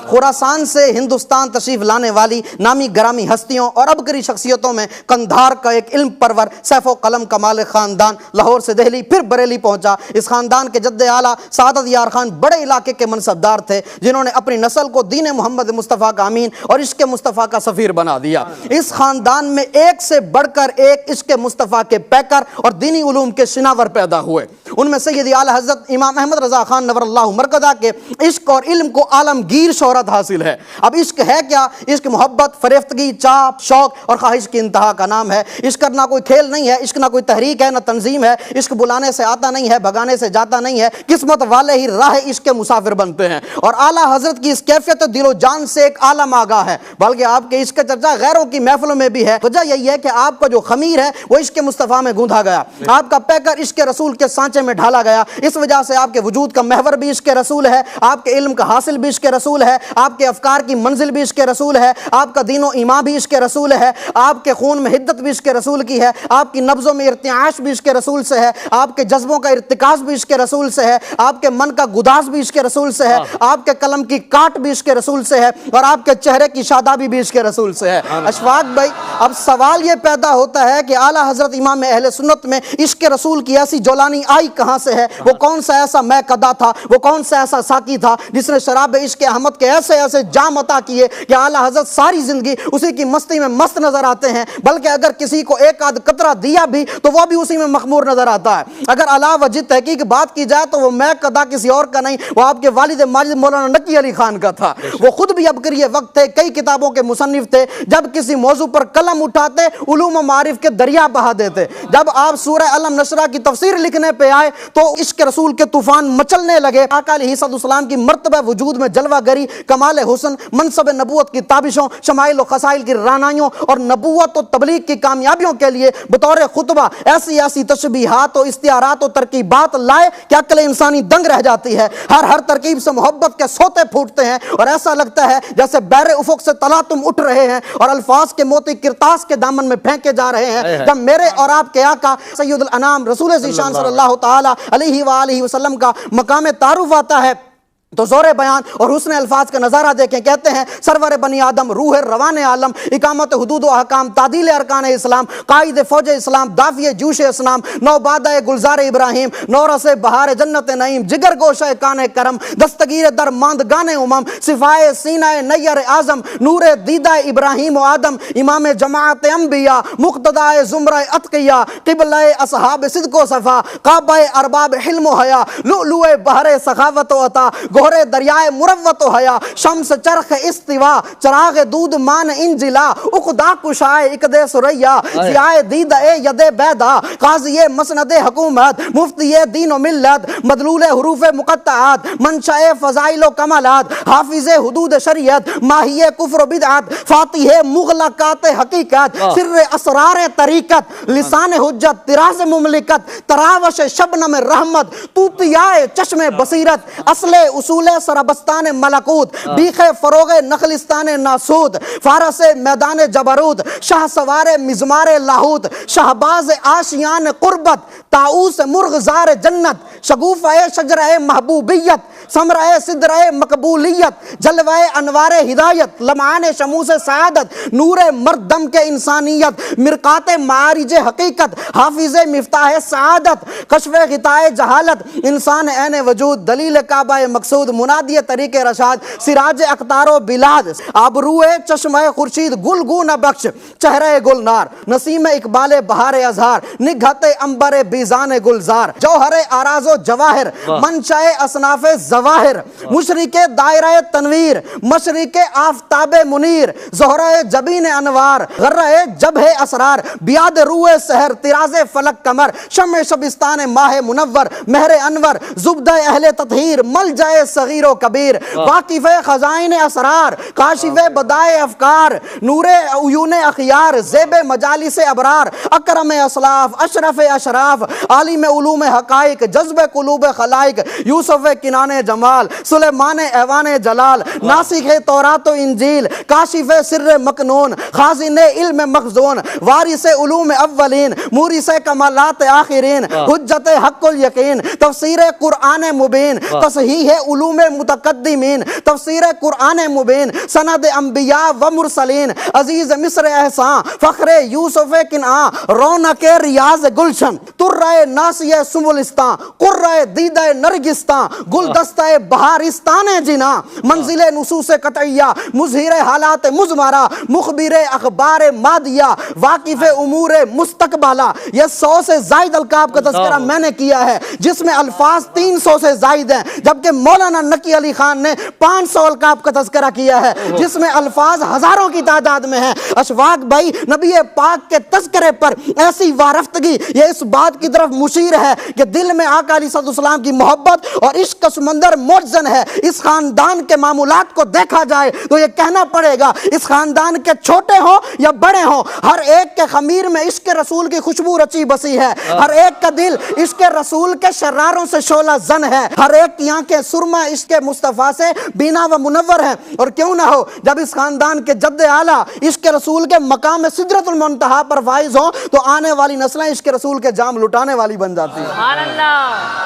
خراسان سے ہندوستان تشریف لانے والی نامی گرامی ہستیوں اور عبقری شخصیتوں میں قندھار کا ایک علم پرور سیف و قلم کمال خاندان لاہور سے دہلی پھر بریلی پہنچا۔ اس خاندان کے جد اعلیٰ سعادت یار خان بڑے علاقے کے منصبدار تھے جنہوں نے اپنی نسل کو دین محمد مصطفیٰ کا امین اور عشق مصطفیٰ کا سفیر بنا دیا۔ اس خاندان میں ایک سے بڑھ کر ایک عشق مصطفیٰ کے پیکر اور دینی علوم کے شناور پیدا ہوئے۔ ان میں سیدی اعلیٰ حضرت امام احمد رضا خان نور اللہ مرکزہ کے عشق اور علم کو عالمگیر شہرت حاصل ہے۔ اب عشق ہے کیا؟ عشق محبت، فریفتگی، چاپ، شوق اور خواہش کی انتہا کا نام ہے۔ عشق نہ کوئی کھیل نہیں ہے، عشق نہ کوئی تحریک ہے، نہ تنظیم ہے۔ عشق بلانے سے آتا نہیں ہے، بھگانے سے جاتا نہیں ہے۔ قسمت والے ہی راہ عشق کے مسافر بنتے ہیں۔ اور اعلیٰ حضرت کی اس کیفیت دل و جان سے ایک عالم آگاہ ہے، بلکہ آپ کے عشق کا چرچا غیروں کی محفلوں میں بھی ہے۔ وجہ یہی ہے کہ آپ کا جو خمیر ہے وہ عشق مصطفیٰ میں گوندھا گیا، آپ کا پیکر عشق رسول کے سانچے میں ڈھالا گیا۔ اس وجہ سے آپ کے وجود کا محور بھی عشق رسول ہے، آپ کے علم کا حاصل بھی عشق رسول ہے، آپ کے افکار کی منزل بھی عشق رسول ہے، آپ کا دین و ایمان بھی عشق رسول ہے، آپ کے خون میں حدت بھی عشق رسول کی ہے، آپ کی نبضوں میں ارتعاش بھی عشق رسول سے ہے، آپ کے جذبوں کا ارتکاز بھی عشق رسول سے ہے، آپ کے من کا گداز بھی عشق رسول سے ہے، آپ کے قلم کی کاٹ بھی عشق رسول سے ہے، اور آپ کے چہرے کی شادابی بھی عشق رسول سے ہے۔ اشفاق بھائی، اب سوال یہ پیدا ہوتا ہے کہ اعلیٰ حضرت امام اہل سنت میں عشق رسول کی ایسی جولانی آئی کہاں سے ہے؟ وہ کون سا ایسا میں قدا تھا، وہ کون سا ایسا ساقی تھا جس نے شراب عشق احمد کے ایسے ایسے جام عطا کیے کہ اعلیٰ حضرت ساری زندگی اسی کی مستی میں مست نظر آتے ہیں، بلکہ اگر کسی کو ایک آدھ قطرہ دیا بھی تو وہ بھی اسی میں مخمور نظر آتا ہے۔ اگر علاوہ وجہ تحقیق بات کی جائے تو وہ میں قدا کسی اور کا نہیں، وہ آپ کے والد ماجد مولانا نقی علی خان کا تھا۔ وہ خود بھی عبقری وقت تھے، کئی کتابوں کے مصنف تھے۔ جب کسی موضوع پر قلم اٹھاتے علوم و معارف کے دریا بہا دیتے۔ جب آپ سورہ علم نشرہ کی تفسیر لکھنے پہ آئے تو عشق رسول کے طوفان مچلنے لگے۔ آقا علیہ السلام کی مرتبہ وجود میں جلوہ گری، کمال حسن، منصب نبوت کی تابشوں، شمائل و خصائل کی رانائیوں اور نبوت و تبلیغ کی کامیابیوں کے لیے بطور خطبہ ایسی ایسی تشبیہات و استعارات و ترکیبات لائے کہ عقل انسانی دنگ رہ جاتی ہے۔ ہر ترکیب سے محبت کے سوتے پھوٹتے ہیں اور ایسا لگتا ہے جیسے بحر افق سے تلاطم اٹھ رہے ہیں اور الفاظ کے موتی کرتاس کے دامن میں پھینکے جا رہے ہیں۔ جب میرے اور آپ کے آقا سید الانام رسول ذیشان صلی اللہ تعالی علیہ وآلہ وسلم کا مقام تعارف آتا ہے تو زور بیان اور حسن الفاظ کا نظارہ دیکھیں۔ کہتے ہیں سرور بنی آدم، روح روان عالم، اقامت حدود و احکام، تعدیل ارکان اسلام، قائد فوج اسلام، دافع جوش اسلام، نوبادہ گلزار ابراہیم، نورس بہار جنت نعیم، جگر گوشہ کان کرم، دستگیر در ماندگان امم، صفائے سینہ نیر اعظم، نور دیدہ ابراہیم و آدم، امام جماعت انبیاء، مقتدہ زمرہ اتقیاء، قبلہ اصحاب صدق و صفا، کعبہ ارباب حلم و حیا، لؤلؤ بحر سخاوت و عطا، گہرے دریائے مروت و حیا، شمس چرخ استوا، چراغ دود مان انجلا، اقدا کشائے اقد سریا، ضیائے دید ید بیدا، قاضی مسند حکومت، مفتی دین و ملت، مدلول حروف مقطعات، منشأ فضائل و کمالات، حافظ حدود شریعت، ماہی کفر و بدعات، فاتح مغلقات حقیقت، سر اسرار طریقت، لسان حجت، طراز مملکت، تراوش شبنم رحمت، توتیائے چشم بصیرت، اصل اصول سربستان ملکوت، بیخ فروغ نخلستان ناسود، فارس میدان جبروت، شاہ سوار مزمار لاہوت، شہباز آشیان قربت، طاؤس مرغزار جنت، شگوفہ شجرہ محبوبیت، ثمرہ صدرہ مقبولیت، جلوہ انوار ہدایت، لمعان شموس سعادت، نور مردم کے انسانیت، مرقات معارج حقیقت، حافظ مفتاح سعادت، کشف غطاء جہالت، انسان عین وجود، دلیل کعبہ مقصود، منادی طریق رشاد، سراج اقطار و بلاد، آبروئے چشمہ خورشید، گلگون بخش، چہرہ گلنار، نسیم اقبال بہار ازہار، نگہت امبر بیزان گلزار، جوہر آراز و جواہر، منشأ اصناف ظواہر، مشرق دائرہ تنویر، مشرق آفتاب منیر، زہرہ جبین انوار، غرہ جبہ اسرار، بیاد روح سحر، طراز فلک قمر، شمع شبستان ماہ منور، مہر انور، زبدہ اہل تطہیر، ملجأ صغیر و کبیر، واقف خزائن اسرار، کاشف بدائے افکار، نور عیون اخیار، زیب مجالس ابرار، اکرم اسلاف، اشرف اشراف، عالم علوم حقائق، جذب قلوب خلائق، یوسف کنان جمال، سلیمان ایوان جلال، ناسخ تورات و انجیل، کاشف سر مکنون، خازن علم مخزون، وارث علوم اولین، مورث کمالات آخرین، حجت حق الیقین، تفسیر قرآن مبین، تصحیح علوم متقدمین، تفسیر قرآن مبین، سند انبیاء و مرسلین، عزیز مصر احسان، فخر یوسف کنعان، رونق ریاض گلشن، ترہ ناسیہ سنبلستان، قرہ دیدہ نرگستان، گلدستہ بہارستان جنا، منزل نصوص قطعیہ، مظہر حالات مضمرہ، مخبر اخبار مادیہ، واقف امور مستقبلہ. یہ 100 سے زائد القاب کا تذکرہ میں نے کیا ہے، جس میں الفاظ 300 سے زائد ہیں، جبکہ مولانا نقی علی خان نے 500 القاب کا تذکرہ کیا ہے، جس میں الفاظ ہزاروں کی تعداد میں ہیں. اشفاق بھائی، نبی پاک کے تذکرے پر ایسی وارفتگی یہ اس بات کی طرف مشیر ہے کہ دل میں آقا علیہ السلام کی محبت اور عشق کا سمندر موجزن ہے. اس خاندان کے معمولات کو دیکھا جائے تو یہ کہنا پڑے گا، اس خاندان کے چھوٹے ہوں یا بڑے ہوں، ہر ایک کے خمیر میں عشق رسول کی خوشبو رچی بسی ہے، ہر ایک کا دل عشق رسول کے شراروں سے شعلہ زن ہے، ہر ایک کی آنکھیں سرما عشق مصطفیٰ سے بینا و منور ہیں. اور کیوں نہ ہو، جب اس خاندان کے جد اعلیٰ عشق رسول کے مقام سدرۃ المنتہا پر فائز ہوں تو آنے والی نسلیں عشق رسول کے جام لٹانے والی بن جاتی ہیں. سبحان اللہ.